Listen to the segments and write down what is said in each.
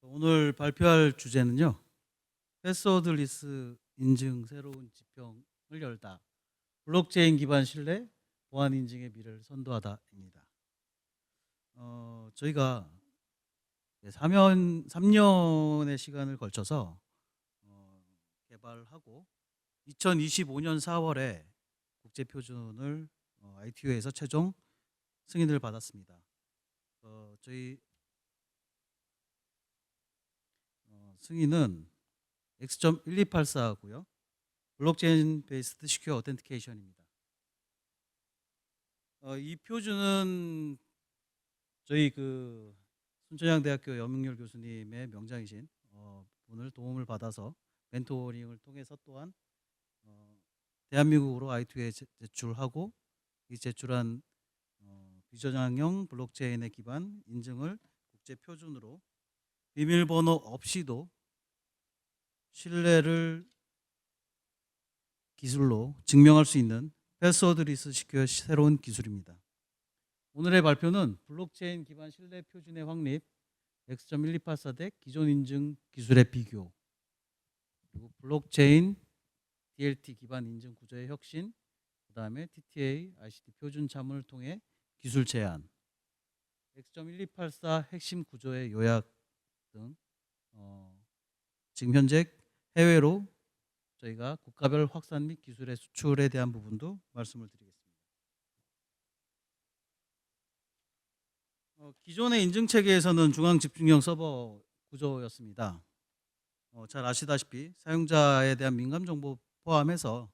오늘 발표할 주제는요. 패스워드리스 인증 새로운 지평을 열다. 블록체인 기반 신뢰, 보안 인증의 미래를 선도하다입니다. 저희가 3년의 시간을 걸쳐서 개발하고 2025년 4월에 국제 표준을 ITU에서 최종 승인을 받았습니다. 저희 승인은 X.1284고요. 블록체인 베이스드 시큐어 어텐티케이션입니다. 이 표준은 저희 순천향대학교 염익률 교수님의 명장이신 분을 도움을 받아서 멘토링을 통해서 또한 대한민국으로 I2에 제출하고 이 제출한 비전향형 블록체인에 기반 인증을 국제 표준으로 비밀번호 없이도 신뢰를 기술로 증명할 수 있는 패스워드리스 시큐어 새로운 기술입니다. 오늘의 발표는 블록체인 기반 신뢰 표준의 확립, X.1284 대 기존 인증 기술의 비교, 그리고 블록체인 DLT 기반 인증 구조의 혁신, 그 다음에 TTA, ICT 표준 자문을 통해 기술 제안, X.1284 핵심 구조의 요약 등 지금 현재 해외로 저희가 국가별 확산 및 기술의 수출에 대한 부분도 말씀을 드리겠습니다. 기존의 인증 체계에서는 중앙 집중형 서버 구조였습니다. 잘 아시다시피 사용자에 대한 민감 정보 포함해서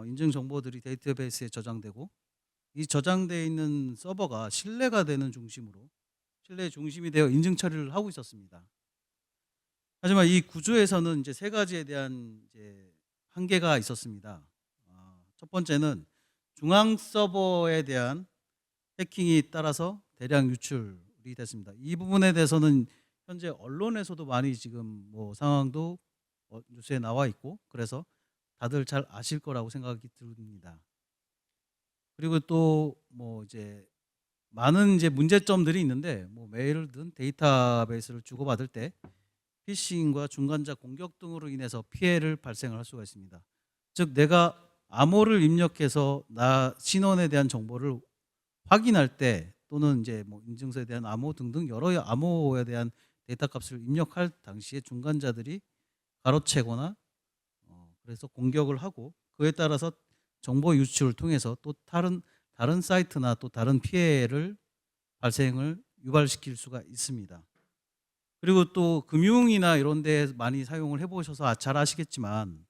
인증 정보들이 데이터베이스에 저장되고 이 저장되어 있는 서버가 신뢰가 되는 중심으로 신뢰의 중심이 되어 인증 처리를 하고 있었습니다. 하지만 이 구조에서는 이제 세 가지에 대한 이제 한계가 있었습니다. 첫 번째는 중앙 서버에 대한 해킹이 따라서 대량 유출이 됐습니다. 이 부분에 대해서는 현재 언론에서도 많이 지금 뭐 상황도 뉴스에 나와 있고 그래서 다들 잘 아실 거라고 생각이 듭니다. 그리고 또 뭐 이제 많은 이제 문제점들이 있는데 뭐 메일이든 데이터베이스를 주고받을 때 피싱과 중간자 공격 등으로 인해서 피해를 발생을 할 수가 있습니다. 즉 내가 암호를 입력해서 나 신원에 대한 정보를 확인할 때 또는 이제 뭐 인증서에 대한 암호 등등 여러 암호에 대한 데이터 값을 입력할 당시에 중간자들이 가로채거나 그래서 공격을 하고 그에 따라서 정보 유출을 통해서 또 다른 사이트나 또 다른 피해를 발생을 유발시킬 수가 있습니다. 그리고 또 금융이나 이런 데 많이 사용을 해보셔서 잘 아시겠지만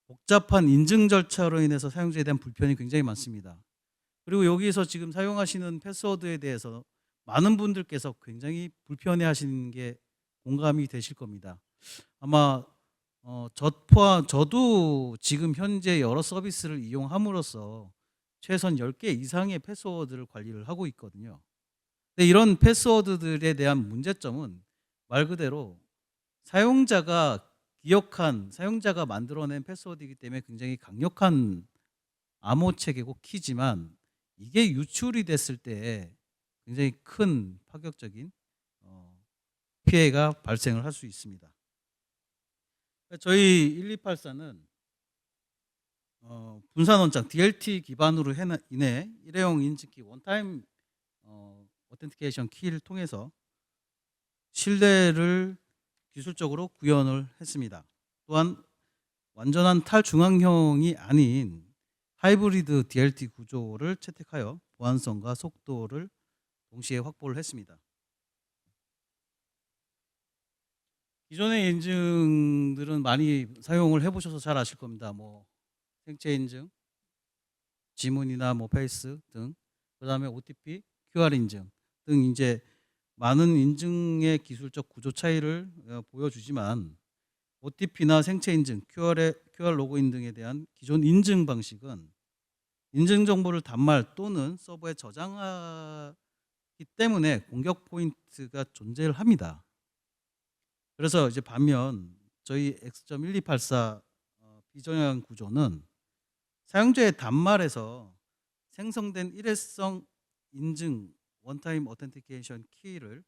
복잡한 인증 절차로 인해서 사용자에 대한 불편이 굉장히 많습니다. 그리고 여기에서 지금 사용하시는 패스워드에 대해서 많은 분들께서 굉장히 불편해 하시는 게 공감이 되실 겁니다. 아마 저도 지금 현재 여러 서비스를 이용함으로써 최소한 10개 이상의 패스워드를 관리를 하고 있거든요. 근데 이런 패스워드들에 대한 문제점은 말 그대로 사용자가 사용자가 만들어낸 패스워드이기 때문에 굉장히 강력한 암호 체계고 키지만 이게 유출이 됐을 때 굉장히 큰 파격적인 피해가 발생을 할 수 있습니다. 저희 1284는 분산 원장 DLT 기반으로 인해 일회용 인증키 원타임 어텐티케이션 키를 통해서 신뢰를 기술적으로 구현을 했습니다. 또한 완전한 탈중앙형이 아닌 하이브리드 DLT 구조를 채택하여 보안성과 속도를 동시에 확보를 했습니다. 기존의 인증들은 많이 사용을 해보셔서 잘 아실 겁니다. 뭐 생체 인증, 지문이나 뭐 페이스 등, 그다음에 OTP, QR 인증 등 이제 많은 인증의 기술적 구조 차이를 보여주지만 OTP나 생체 인증, QR 로그인 등에 대한 기존 인증 방식은 인증 정보를 단말 또는 서버에 저장하기 때문에 공격 포인트가 존재를 합니다. 그래서 이제 반면 저희 X.1284 비정형 구조는 사용자의 단말에서 생성된 일회성 인증 원타임 어텐티케이션 키를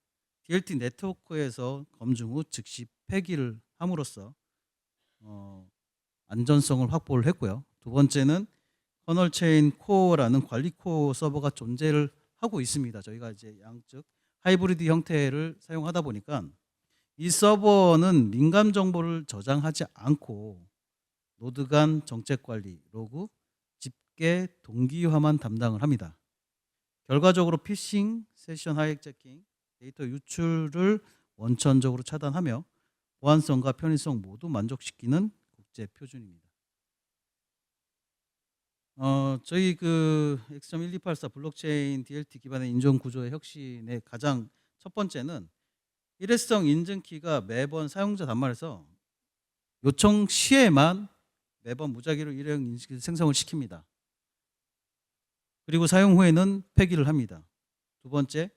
DLT 네트워크에서 검증 후 즉시 폐기를 함으로써 안전성을 확보를 했고요. 두 번째는 커널 체인 코어라는 관리 코어 서버가 존재를 하고 있습니다. 저희가 이제 양측 하이브리드 형태를 사용하다 보니까 이 서버는 민감 정보를 저장하지 않고 노드 간 정책 관리, 로그, 집계, 동기화만 담당을 합니다. 결과적으로 피싱, 세션 하이제킹, 데이터 유출을 원천적으로 차단하며 보안성과 편의성 모두 만족시키는 국제 표준입니다. 저희 그 X.1284 블록체인 DLT 기반의 인증 구조의 혁신의 가장 첫 번째는 일회성 인증키가 매번 사용자 단말에서 요청 시에만 매번 무작위로 일회성 인증키 생성을 시킵니다. 그리고 사용 후에는 폐기를 합니다. 두 번째,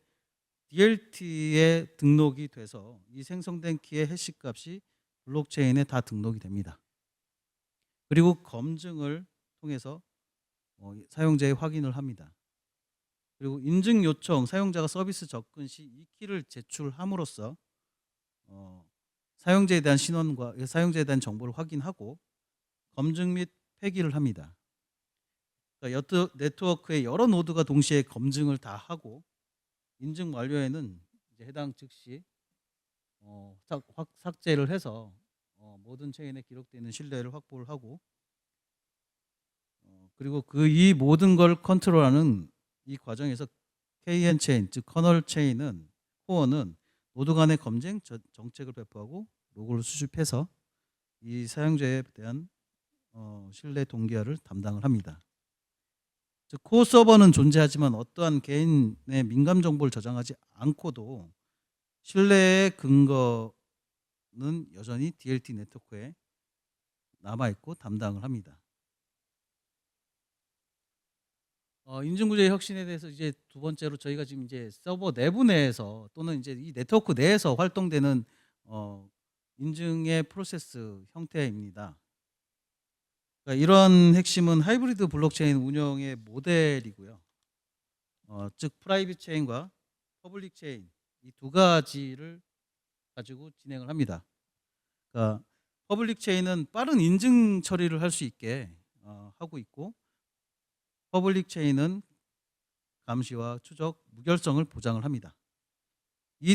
DLT에 등록이 돼서 이 생성된 키의 해시 값이 블록체인에 다 등록이 됩니다. 그리고 검증을 통해서 사용자의 확인을 합니다. 그리고 인증 요청, 사용자가 서비스 접근 시 이 키를 제출함으로써 사용자에 대한 신원과 사용자에 대한 정보를 확인하고 검증 및 폐기를 합니다. 그러니까 네트워크의 여러 노드가 동시에 검증을 다 하고 인증 완료에는 이제 해당 즉시 삭제를 해서 모든 체인에 기록되는 신뢰를 확보를 하고 그리고 이 모든 걸 컨트롤하는 이 과정에서 KN 체인, 즉 커널 체인은 코어는 노드 간의 검증 정책을 배포하고 로그를 수집해서 이 사용자에 대한 신뢰 동기화를 담당을 합니다. 즉 코어 서버는 존재하지만 어떠한 개인의 민감 정보를 저장하지 않고도 신뢰의 근거는 여전히 DLT 네트워크에 남아있고 담당을 합니다. 인증구조의 혁신에 대해서 이제 두 번째로 저희가 지금 이제 서버 내부 내에서 또는 이제 이 네트워크 내에서 활동되는 인증의 프로세스 형태입니다. 그러니까 이런 핵심은 하이브리드 블록체인 운영의 모델이고요. 즉 프라이빗 체인과 퍼블릭 체인 이 두 가지를 가지고 진행을 합니다. 그러니까 퍼블릭 체인은 빠른 인증 처리를 할 수 있게 하고 있고 퍼블릭 체인은 감시와 추적, 무결성을 보장을 합니다. 이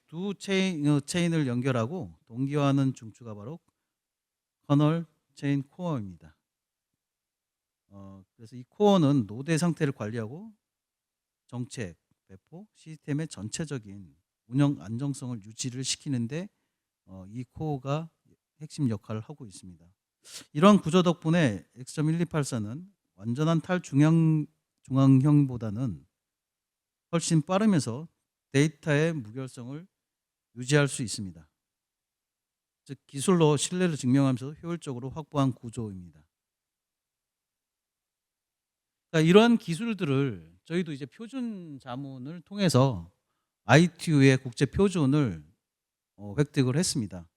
두 체인을 연결하고 동기화하는 중추가 바로 커널 체인 코어입니다. 그래서 이 코어는 노드의 상태를 관리하고 정책, 배포, 시스템의 전체적인 운영 안정성을 유지를 시키는데 이 코어가 핵심 역할을 하고 있습니다. 이런 구조 덕분에 X.1284는 완전한 탈중앙형보다는 훨씬 빠르면서 데이터의 무결성을 유지할 수 있습니다. 즉 기술로 신뢰를 증명하면서 효율적으로 확보한 구조입니다. 그러니까 이러한 기술들을 저희도 이제 표준 자문을 통해서 ITU의 국제 표준을 획득을 했습니다.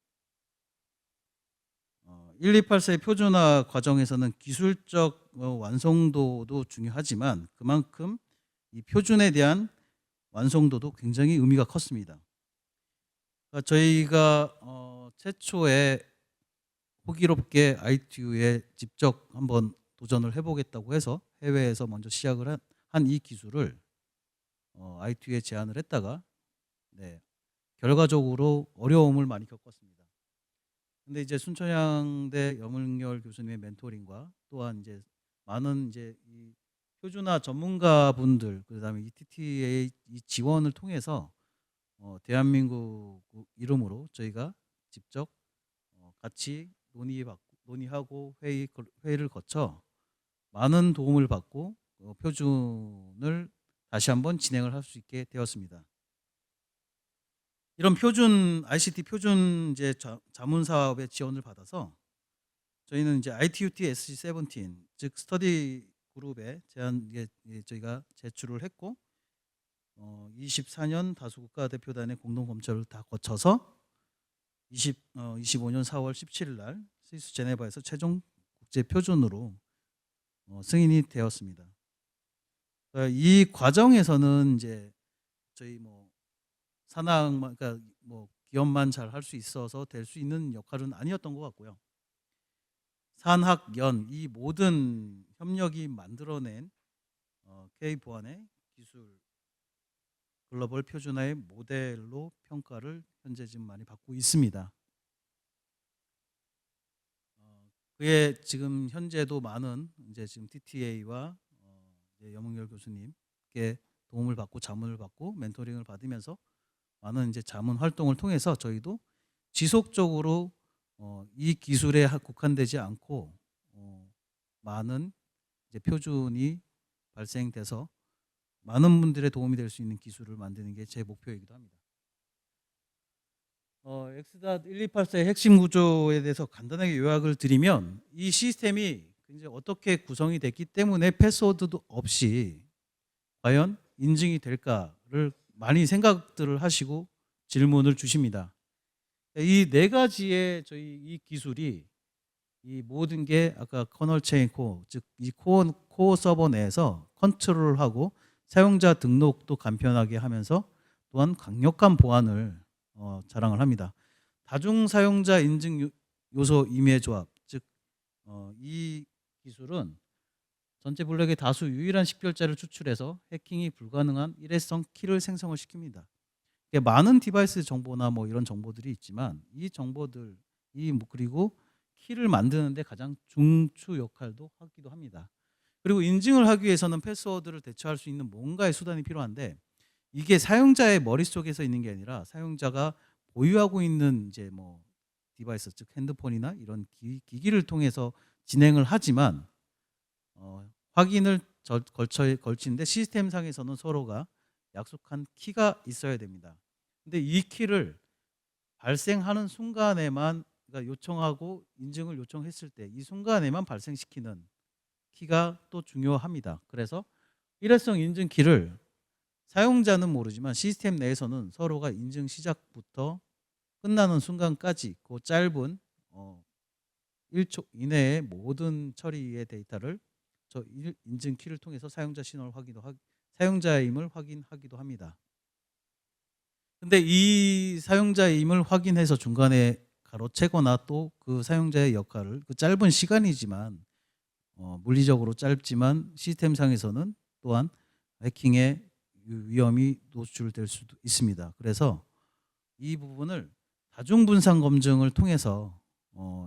1284의 표준화 과정에서는 기술적 완성도도 중요하지만 그만큼 이 표준에 대한 완성도도 굉장히 의미가 컸습니다. 그러니까 저희가 최초에 호기롭게 ITU에 직접 한번 도전을 해보겠다고 해서 해외에서 먼저 시작을 한 이 기술을 ITU에 제안을 했다가 결과적으로 어려움을 많이 겪었습니다. 근데 이제 순천향대 염은결 교수님의 멘토링과 또한 이제 많은 이제 이 표준화 전문가분들 그다음에 ETT의 이 지원을 통해서 대한민국 이름으로 저희가 직접 같이 논의하고 회의를 거쳐 많은 도움을 받고 표준을 다시 한번 진행을 할 수 있게 되었습니다. 이런 표준 ICT 표준 이제 자문 사업의 지원을 받아서 저희는 이제 ITUT SC17 즉 스터디 그룹에 저희가 제출을 했고 24년 다수 국가대표단의 공동 검토를 다 거쳐서 25년 4월 17일 날 스위스 제네바에서 최종 국제 표준으로 승인이 되었습니다. 이 과정에서는 이제 저희 산학만 그러니까 뭐 기업만 잘 할 수 있어서 될 수 있는 역할은 아니었던 것 같고요. 산학연 이 모든 협력이 만들어낸 K 보안의 기술 글로벌 표준화의 모델로 평가를 현재 지금 많이 받고 있습니다. 그에 지금 현재도 많은 이제 지금 TTA와 이제 염은결 교수님께 도움을 받고 자문을 받고 멘토링을 받으면서 많은 이제 자문 활동을 통해서 저희도 지속적으로 이 기술에 국한되지 않고 많은 이제 표준이 발생돼서 많은 분들의 도움이 될 수 있는 기술을 만드는 게 제 목표이기도 합니다. X.1284의 핵심 구조에 대해서 간단하게 요약을 드리면 이 시스템이 이제 어떻게 구성이 됐기 때문에 패스워드도 없이 과연 인증이 될까를 많이 생각들을 하시고 질문을 주십니다. 이 네 가지의 저희 이 기술이 이 모든 게 아까 커널 체인 코어 즉 이 코어 서버 내에서 컨트롤하고 사용자 등록도 간편하게 하면서 또한 강력한 보안을 자랑을 합니다. 다중 사용자 인증 요소 임의 조합 즉 이 기술은 전체 블록의 다수 유일한 식별자를 추출해서 해킹이 불가능한 일회성 키를 생성을 시킵니다. 많은 디바이스 정보나 뭐 이런 정보들이 있지만 이 정보들 그리고 키를 만드는데 가장 중추 역할도 하기도 합니다. 그리고 인증을 하기 위해서는 패스워드를 대처할 수 있는 뭔가의 수단이 필요한데 이게 사용자의 머릿속에서 있는 게 아니라 사용자가 보유하고 있는 이제 뭐 디바이스 즉 핸드폰이나 이런 기기를 통해서 진행을 하지만 확인을 걸치는데 시스템상에서는 서로가 약속한 키가 있어야 됩니다. 근데 이 키를 발생하는 순간에만 그러니까 요청하고 인증을 요청했을 때 이 순간에만 발생시키는 키가 또 중요합니다. 그래서 일회성 인증 키를 사용자는 모르지만 시스템 내에서는 서로가 인증 시작부터 끝나는 순간까지 그 짧은 1초 이내의 모든 처리의 데이터를 인증 키를 통해서 사용자 신원을 사용자임을 확인하기도 합니다. 근데 이 사용자임을 확인해서 중간에 가로채거나 또 그 사용자의 역할을 그 짧은 시간이지만 물리적으로 짧지만 시스템상에서는 또한 해킹의 위험이 노출될 수도 있습니다. 그래서 이 부분을 다중분산 검증을 통해서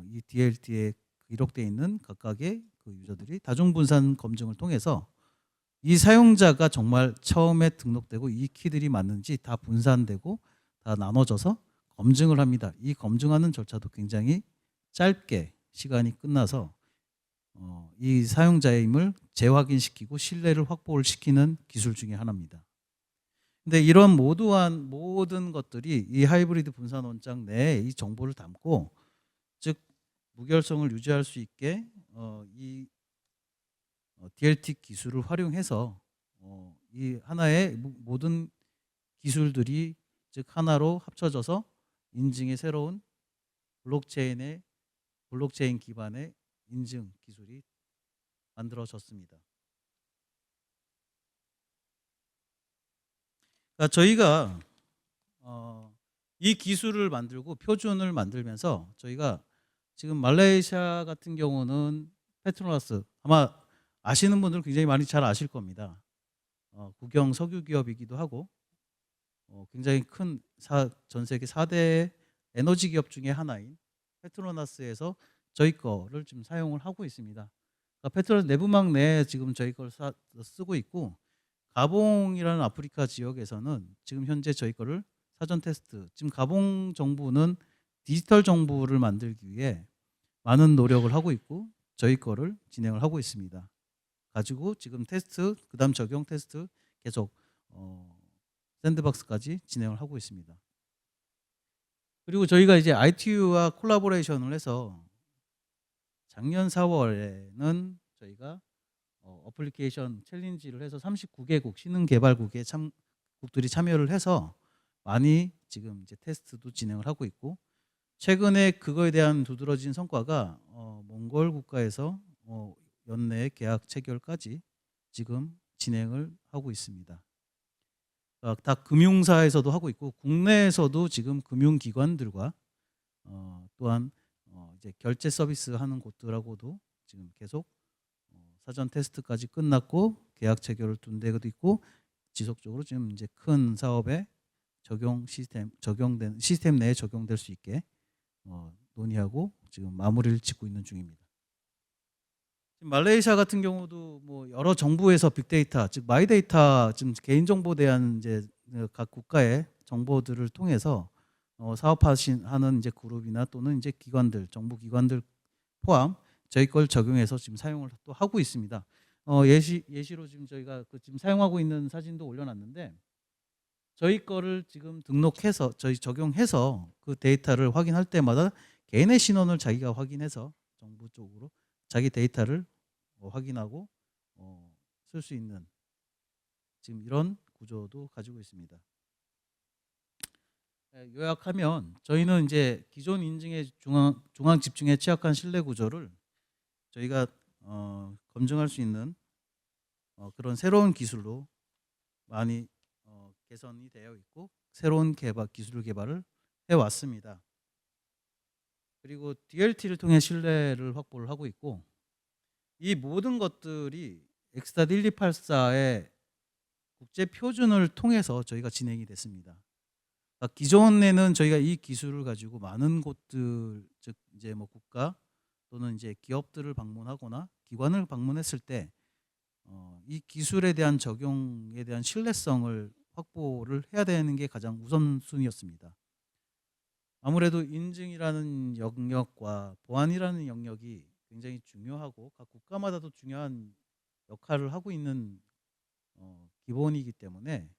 이 DLT에 기록되어 있는 각각의 그 유저들이 다중분산 검증을 통해서 이 사용자가 정말 처음에 등록되고 이 키들이 맞는지 다 분산되고 다 나눠져서 검증을 합니다. 이 검증하는 절차도 굉장히 짧게 시간이 끝나서 이 사용자임을 재확인시키고 신뢰를 확보를 시키는 기술 중에 하나입니다. 근데 이런 모든 것들이 이 하이브리드 분산 원장 내에 이 정보를 담고 즉 무결성을 유지할 수 있게 이 DLT 기술을 활용해서 이 하나의 모든 기술들이 즉 하나로 합쳐져서 인증의 새로운 블록체인 기반의 인증 기술이 만들어졌습니다. 그러니까 저희가 이 기술을 만들고 표준을 만들면서 저희가 지금 말레이시아 같은 경우는 페트로나스 아마 아시는 분들 굉장히 많이 잘 아실 겁니다. 국영 석유 기업이기도 하고 굉장히 큰 전 세계 4대 에너지 기업 중에 하나인 페트로나스에서 저희 거를 지금 사용을 하고 있습니다. 그러니까 페트로나스 내부망 내에 지금 저희 걸 쓰고 있고 가봉이라는 아프리카 지역에서는 지금 현재 저희 거를 사전 테스트 지금 가봉 정부는 디지털 정부를 만들기 위해 많은 노력을 하고 있고 저희 거를 진행을 하고 있습니다. 가지고 지금 테스트 그다음 적용 테스트 계속 샌드박스까지 진행을 하고 있습니다. 그리고 저희가 이제 ITU와 콜라보레이션을 해서 작년 4월에는 저희가 어플리케이션 챌린지를 해서 39개국 신흥 개발국에 국들이 참여를 해서 많이 지금 이제 테스트도 진행을 하고 있고 최근에 그거에 대한 두드러진 성과가 몽골 국가에서 연내 계약 체결까지 지금 진행을 하고 있습니다. 다 금융사에서도 하고 있고 국내에서도 지금 금융기관들과 또한 이제 결제 서비스 하는 곳들하고도 지금 계속 사전 테스트까지 끝났고 계약 체결을 둔 데도 있고 지속적으로 지금 이제 큰 사업에 적용된 시스템 내에 적용될 수 있게 논의하고 지금 마무리를 짓고 있는 중입니다. 지금 말레이시아 같은 경우도 뭐 여러 정부에서 빅데이터, 즉 마이데이터, 지금 개인정보에 대한 이제 각 국가의 정보들을 통해서 사업하는 이제 그룹이나 또는 이제 기관들, 정부 기관들 포함 저희 걸 적용해서 지금 사용을 또 하고 있습니다. 예시로 지금 저희가 지금 사용하고 있는 사진도 올려놨는데 저희 거를 지금 등록해서 저희 적용해서 그 데이터를 확인할 때마다 개인의 신원을 자기가 확인해서 정부 쪽으로 자기 데이터를 확인하고 쓸 수 있는 지금 이런 구조도 가지고 있습니다. 요약하면 저희는 이제 기존 인증의 중앙 집중에 취약한 신뢰 구조를 저희가 검증할 수 있는 그런 새로운 기술로 많이 개선이 되어 있고 새로운 기술 개발을 해왔습니다. 그리고 DLT를 통해 신뢰를 확보를 하고 있고 이 모든 것들이 엑스닷 1284의 국제 표준을 통해서 저희가 진행이 됐습니다. 그러니까 기존에는 저희가 이 기술을 가지고 많은 곳들, 즉 이제 뭐 국가 또는 이제 기업들을 방문하거나 기관을 방문했을 때 이 기술에 대한 적용에 대한 신뢰성을 확보를 해야 되는 게 가장 우선순위였습니다. 아무래도 인증이라는 영역과 보안이라는 영역이 굉장히 중요하고 각 국가마다도 중요한 역할을 하고 있는 기본이기 때문에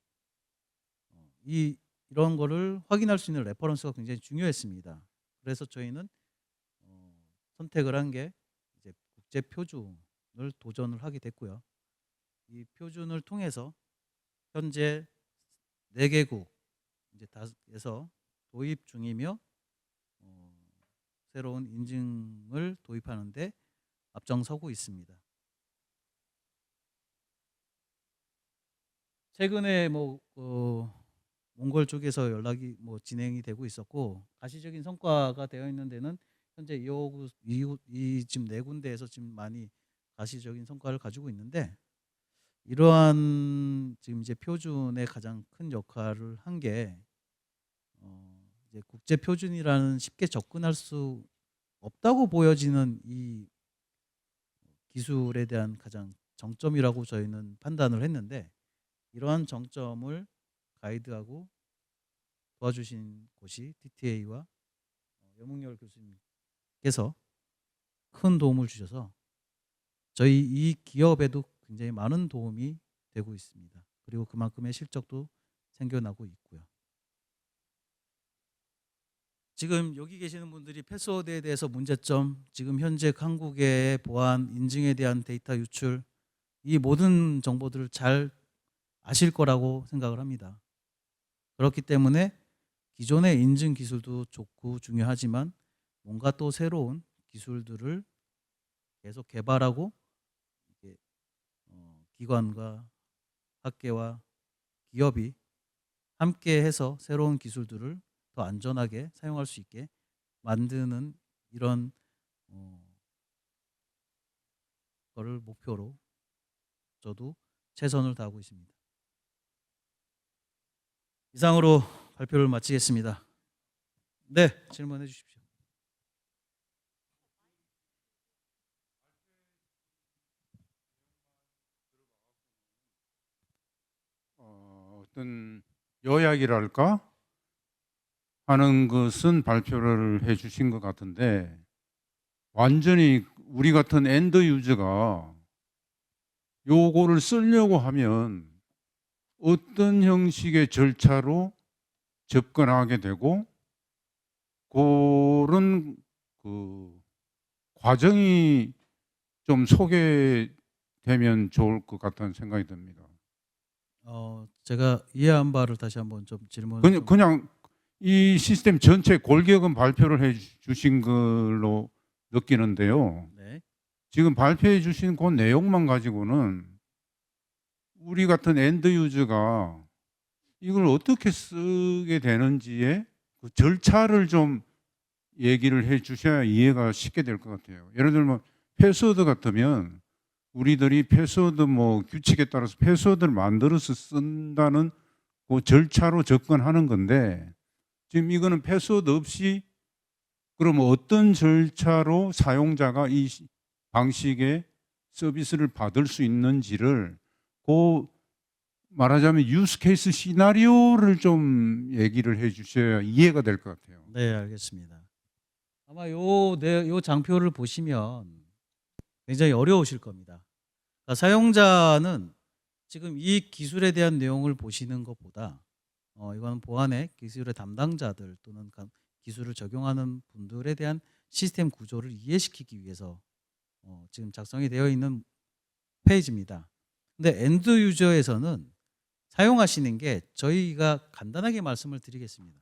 이런 거를 확인할 수 있는 레퍼런스가 굉장히 중요했습니다. 그래서 저희는 선택을 한 게 이제 국제 표준을 도전을 하게 됐고요. 이 표준을 통해서 현재 4개국 이제 다에서 도입 중이며 새로운 인증을 도입하는데 앞장서고 있습니다. 최근에 몽골 쪽에서 연락이 진행이 되고 있었고 가시적인 성과가 되어 있는 데는 현재 이 지금 4군데에서 지금 많이 가시적인 성과를 가지고 있는데 이러한 지금 이제 표준의 가장 큰 역할을 한 게 이제 국제 표준이라는 쉽게 접근할 수 없다고 보여지는 이 기술에 대한 가장 정점이라고 저희는 판단을 했는데 이러한 정점을 가이드하고 도와주신 곳이 DTA와 염웅열 교수님께서 큰 도움을 주셔서 저희 이 기업에도 굉장히 많은 도움이 되고 있습니다. 그리고 그만큼의 실적도 생겨나고 있고요. 지금 여기 계시는 분들이 패스워드에 대해서 문제점, 지금 현재 한국의 보안, 인증에 대한 데이터 유출 이 모든 정보들을 잘 아실 거라고 생각을 합니다. 그렇기 때문에 기존의 인증 기술도 좋고 중요하지만 뭔가 또 새로운 기술들을 계속 개발하고 기관과 학계와 기업이 함께해서 새로운 기술들을 더 안전하게 사용할 수 있게 만드는 이런 거를 목표로 저도 최선을 다하고 있습니다. 이상으로 발표를 마치겠습니다. 네, 질문해 주십시오. 어떤 요약이랄까 하는 것은 발표를 해 주신 것 같은데 완전히 우리 같은 엔드 유저가 요거를 쓰려고 하면 어떤 형식의 절차로 접근하게 되고 그런 그 과정이 좀 소개되면 좋을 것 같다는 생각이 듭니다. 제가 이해한 바를 다시 한번 좀 질문을 그냥 이 시스템 전체 골격은 발표를 해 주신 걸로 느끼는데요. 네. 지금 발표해 주신 그 내용만 가지고는 우리 같은 엔드 유저가 이걸 어떻게 쓰게 되는지의 그 절차를 좀 얘기를 해 주셔야 이해가 쉽게 될 것 같아요. 예를 들면 패스워드 같으면 우리들이 패스워드 뭐 규칙에 따라서 패스워드를 만들어서 쓴다는 그 절차로 접근하는 건데, 지금 이거는 패스워드 없이 그럼 어떤 절차로 사용자가 이 방식의 서비스를 받을 수 있는지를, 그 말하자면 유스 케이스 시나리오를 좀 얘기를 해 주셔야 이해가 될 것 같아요. 네, 알겠습니다. 아마 요 장표를 보시면 굉장히 어려우실 겁니다. 그러니까 사용자는 지금 이 기술에 대한 내용을 보시는 것보다 이거는 보안의 기술의 담당자들 또는 기술을 적용하는 분들에 대한 시스템 구조를 이해시키기 위해서 지금 작성이 되어 있는 페이지입니다. 근데 엔드 유저에서는 사용하시는 게 저희가 간단하게 말씀을 드리겠습니다.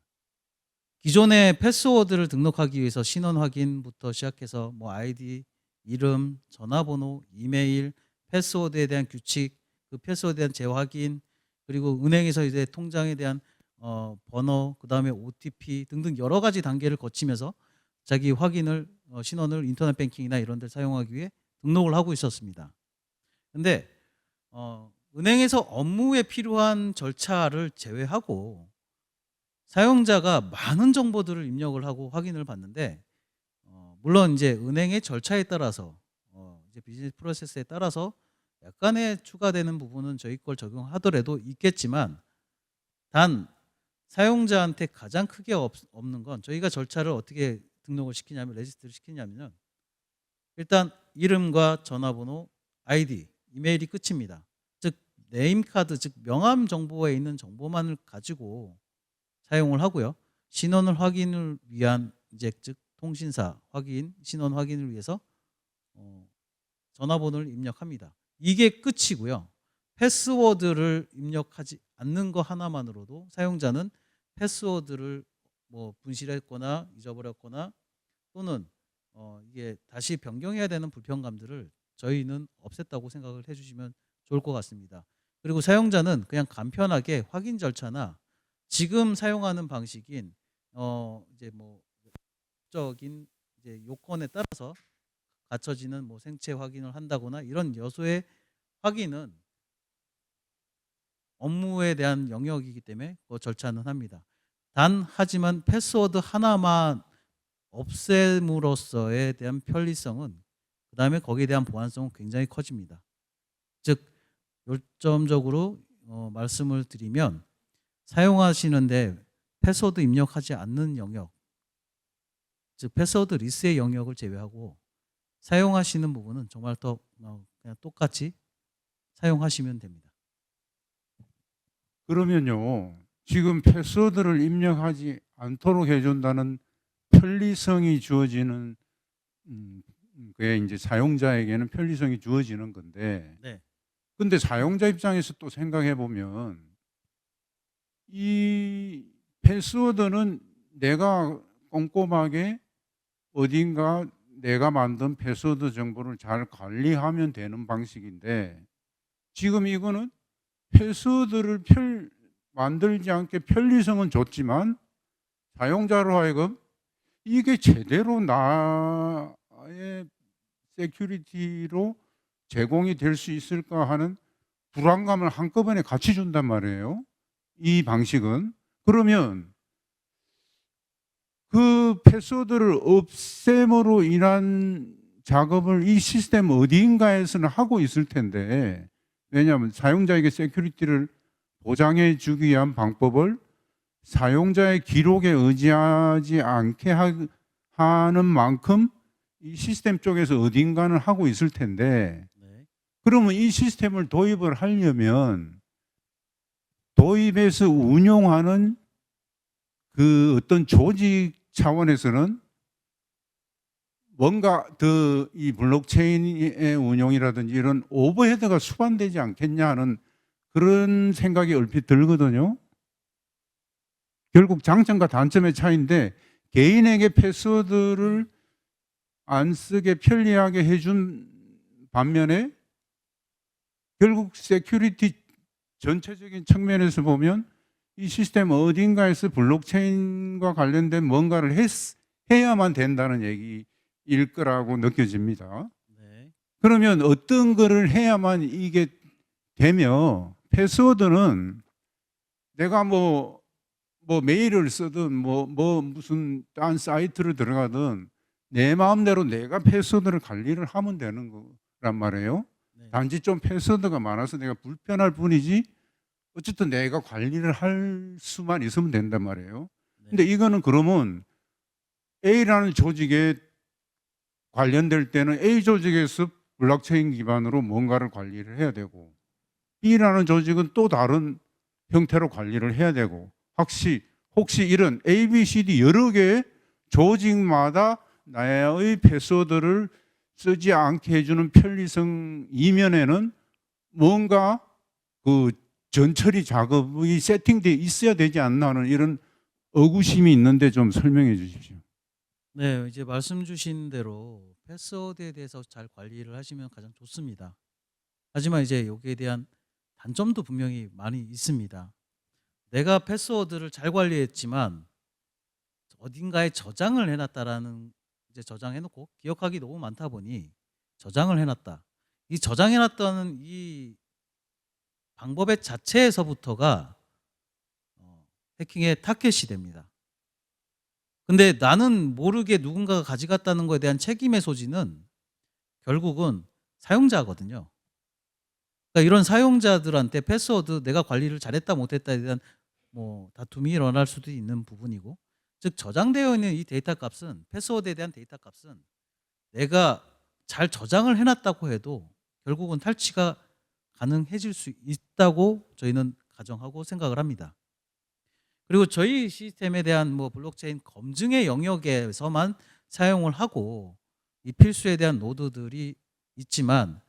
기존의 패스워드를 등록하기 위해서 신원 확인부터 시작해서 뭐 아이디, 이름, 전화번호, 이메일, 패스워드에 대한 규칙, 그 패스워드에 대한 재확인, 그리고 은행에서 이제 통장에 대한 번호, 그다음에 OTP 등등 여러 가지 단계를 거치면서 자기 확인을 신원을 인터넷 뱅킹이나 이런 데 사용하기 위해 등록을 하고 있었습니다. 근데 은행에서 업무에 필요한 절차를 제외하고 사용자가 많은 정보들을 입력을 하고 확인을 받는데, 물론 이제 은행의 절차에 따라서 이제 비즈니스 프로세스에 따라서 약간의 추가되는 부분은 저희 걸 적용하더라도 있겠지만, 단 사용자한테 가장 크게 없는 건 저희가 절차를 어떻게 등록을 시키냐면, 레지스트를 시키냐면 일단 이름과 전화번호, 아이디, 이메일이 끝입니다. 즉 네임카드, 즉 명함 정보에 있는 정보만을 가지고 사용을 하고요. 신원을 확인을 위한 이제 즉 통신사 확인, 신원 확인을 위해서 전화번호를 입력합니다. 이게 끝이고요. 패스워드를 입력하지 않는 거 하나만으로도 사용자는 패스워드를 뭐 분실했거나 잊어버렸거나 또는 이게 다시 변경해야 되는 불편감들을 저희는 없앴다고 생각을 해주시면 좋을 것 같습니다. 그리고 사용자는 그냥 간편하게 확인 절차나 지금 사용하는 방식인 이제 뭐 적인 이제 요건에 따라서 갖춰지는 뭐 생체 확인을 한다거나 이런 요소의 확인은 업무에 대한 영역이기 때문에 그 절차는 합니다. 단 하지만 패스워드 하나만 없앰으로써에 대한 편리성은, 그 다음에 거기에 대한 보안성은 굉장히 커집니다. 즉 요점적으로 말씀을 드리면, 사용하시는데 패스워드 입력하지 않는 영역, 즉 패스워드 리스의 영역을 제외하고 사용하시는 부분은 정말 더 그냥 똑같이 사용하시면 됩니다. 그러면요, 지금 패스워드를 입력하지 않도록 해준다는 편리성이 주어지는 그게 이제 사용자에게는 편리성이 주어지는 건데, 네. 근데 사용자 입장에서 또 생각해 보면 이 패스워드는 내가 꼼꼼하게 어딘가 내가 만든 패스워드 정보를 잘 관리하면 되는 방식인데, 지금 이거는 패스워드를 만들지 않게 편리성은 좋지만 사용자로 하여금 이게 제대로 나의 세큐리티로 제공이 될 수 있을까 하는 불안감을 한꺼번에 같이 준단 말이에요, 이 방식은. 그러면 그 패스워드를 없앰으로 인한 작업을 이 시스템 어디인가에서는 하고 있을 텐데, 왜냐하면 사용자에게 세큐리티를 보장해 주기 위한 방법을 사용자의 기록에 의지하지 않게 하는 만큼 이 시스템 쪽에서 어딘가는 하고 있을 텐데, 네. 그러면 이 시스템을 도입을 하려면 도입해서 운용하는 그 어떤 조직 차원에서는 뭔가 더 이 블록체인의 운용이라든지 이런 오버헤드가 수반되지 않겠냐 하는 그런 생각이 얼핏 들거든요. 결국 장점과 단점의 차이인데, 개인에게 패스워드를 안 쓰게 편리하게 해준 반면에 결국 세큐리티 전체적인 측면에서 보면 이 시스템 어딘가에서 블록체인과 관련된 뭔가를 해야만 된다는 얘기일 거라고 느껴집니다. 네. 그러면 어떤 거를 해야만 이게 되며, 패스워드는 내가 뭐 메일을 쓰든 무슨 딴 사이트를 들어가든 내 마음대로 내가 패스워드를 관리를 하면 되는 거란 말이에요. 네. 단지 좀 패스워드가 많아서 내가 불편할 뿐이지 어쨌든 내가 관리를 할 수만 있으면 된단 말이에요. 네. 근데 이거는 그러면 A라는 조직에 관련될 때는 A 조직에서 블록체인 기반으로 뭔가를 관리를 해야 되고, B라는 조직은 또 다른 형태로 관리를 해야 되고, 혹시 이런 A, B, C, D 여러 개의 조직마다 나의 패스워드를 쓰지 않게 해주는 편리성 이면에는 뭔가 그 전처리 작업이 세팅되어 있어야 되지 않나 하는 이런 의구심이 있는데 좀 설명해 주십시오. 네, 이제 말씀 주신 대로 패스워드에 대해서 잘 관리를 하시면 가장 좋습니다. 하지만 이제 여기에 대한 단점도 분명히 많이 있습니다. 내가 패스워드를 잘 관리했지만 어딘가에 저장을 해놨다라는, 이제 저장해놓고 기억하기 너무 많다 보니 저장을 해놨다. 이 저장해놨다는 이 방법의 자체에서부터가 해킹의 타켓이 됩니다. 근데 나는 모르게 누군가가 가져갔다는 것에 대한 책임의 소지는 결국은 사용자거든요. 그러니까 이런 사용자들한테 패스워드 내가 관리를 잘했다 못했다에 대한 다툼이 일어날 수도 있는 부분이고, 즉 저장되어 있는 이 데이터 값은, 패스워드에 대한 데이터 값은 내가 잘 저장을 해놨다고 해도 결국은 탈취가 가능해질 수 있다고 저희는 가정하고 생각을 합니다. 그리고 저희 시스템에 대한 블록체인 검증의 영역에서만 사용을 하고 이 필수에 대한 노드들이 있지만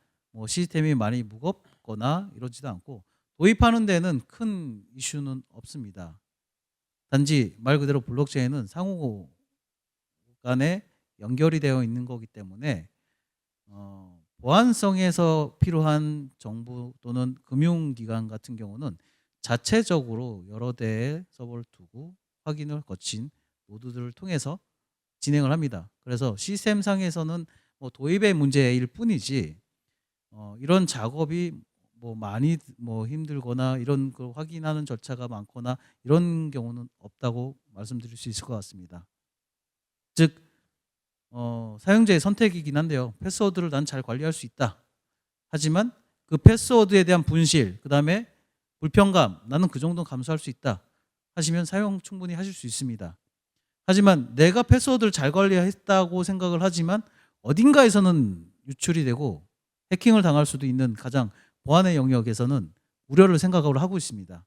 시스템이 많이 무겁거나 이러지도 않고 도입하는 데는 큰 이슈는 없습니다. 단지 말 그대로 블록체인은 상호 간에 연결이 되어 있는 거기 때문에 보안성에서 필요한 정부 또는 금융기관 같은 경우는 자체적으로 여러 대의 서버를 두고 확인을 거친 노드들을 통해서 진행을 합니다. 그래서 시스템상에서는 도입의 문제일 뿐이지 이런 작업이 많이 힘들거나 이런 걸 확인하는 절차가 많거나 이런 경우는 없다고 말씀드릴 수 있을 것 같습니다. 즉 사용자의 선택이긴 한데요. 패스워드를 난 잘 관리할 수 있다. 하지만 그 패스워드에 대한 분실, 그 다음에 불편감, 나는 그 정도는 감수할 수 있다 하시면 사용 충분히 하실 수 있습니다. 하지만 내가 패스워드를 잘 관리했다고 생각을 하지만 어딘가에서는 유출이 되고 해킹을 당할 수도 있는 가장 보안의 영역에서는 우려를 생각을 하고 있습니다.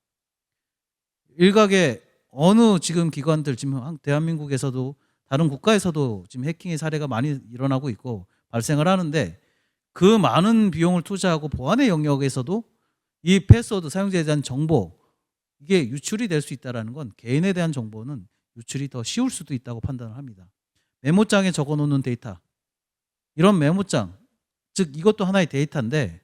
일각의 어느 지금 기관들, 지금 대한민국에서도 다른 국가에서도 지금 해킹의 사례가 많이 일어나고 있고 발생을 하는데, 그 많은 비용을 투자하고 보안의 영역에서도 이 패스워드 사용자에 대한 정보, 이게 유출이 될 수 있다는 건 개인에 대한 정보는 유출이 더 쉬울 수도 있다고 판단을 합니다. 메모장에 적어놓는 데이터, 이런 메모장, 즉 이것도 하나의 데이터인데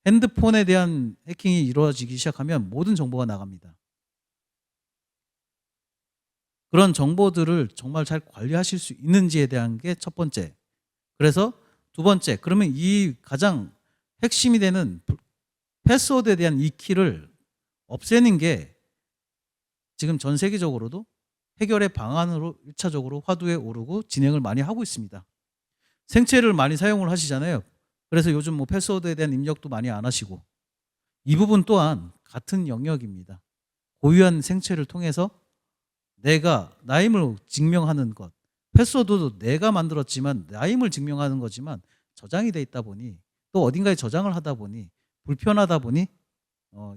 핸드폰에 대한 해킹이 이루어지기 시작하면 모든 정보가 나갑니다. 그런 정보들을 정말 잘 관리하실 수 있는지에 대한 게 첫 번째. 그래서 두 번째, 그러면 이 가장 핵심이 되는 패스워드에 대한 이 키를 없애는 게 지금 전 세계적으로도 해결의 방안으로 1차적으로 화두에 오르고 진행을 많이 하고 있습니다. 생체를 많이 사용을 하시잖아요. 그래서 요즘 패스워드에 대한 입력도 많이 안 하시고, 이 부분 또한 같은 영역입니다. 고유한 생체를 통해서 내가 나임을 증명하는 것, 패스워드도 내가 만들었지만 나임을 증명하는 거지만 저장이 돼 있다 보니, 또 어딘가에 저장을 하다 보니 불편하다 보니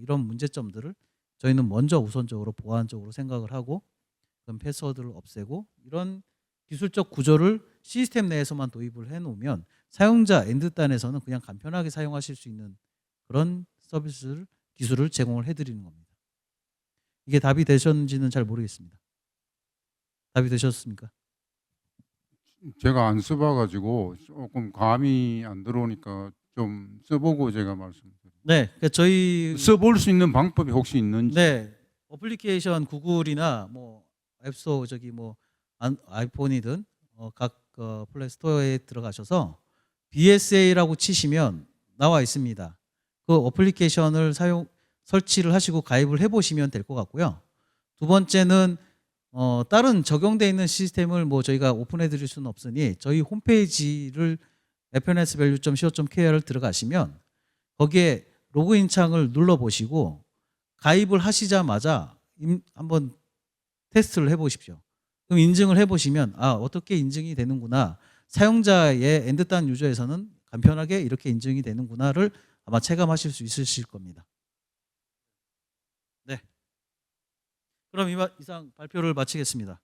이런 문제점들을 저희는 먼저 우선적으로 보안적으로 생각을 하고 그럼 패스워드를 없애고 이런 기술적 구조를 시스템 내에서만 도입을 해놓으면 사용자 엔드단에서는 그냥 간편하게 사용하실 수 있는 그런 서비스를, 기술을 제공을 해드리는 겁니다. 이게 답이 되셨는지는 잘 모르겠습니다. 답이 되셨습니까? 제가 안 써봐가지고 조금 감이 안 들어오니까 좀 써보고 제가 말씀드릴게요. 네, 그러니까 저희 써볼 수 있는 방법이 혹시 있는지. 네, 어플리케이션 구글이나 뭐 앱스토어 저기 뭐 아이폰이든 각 플레이 스토어에 들어가셔서 BSA라고 치시면 나와 있습니다. 그 어플리케이션을 설치를 하시고 가입을 해보시면 될 것 같고요. 두 번째는 다른 적용되어 있는 시스템을 뭐 저희가 오픈해 드릴 수는 없으니 저희 홈페이지를 fnsvalue.co.kr을 들어가시면 거기에 로그인 창을 눌러보시고 가입을 하시자마자 한번 테스트를 해보십시오. 그럼 인증을 해보시면 어떻게 인증이 되는구나, 사용자의 엔드딴 유저에서는 간편하게 이렇게 인증이 되는구나를 아마 체감하실 수 있으실 겁니다. 네. 그럼 이상 발표를 마치겠습니다.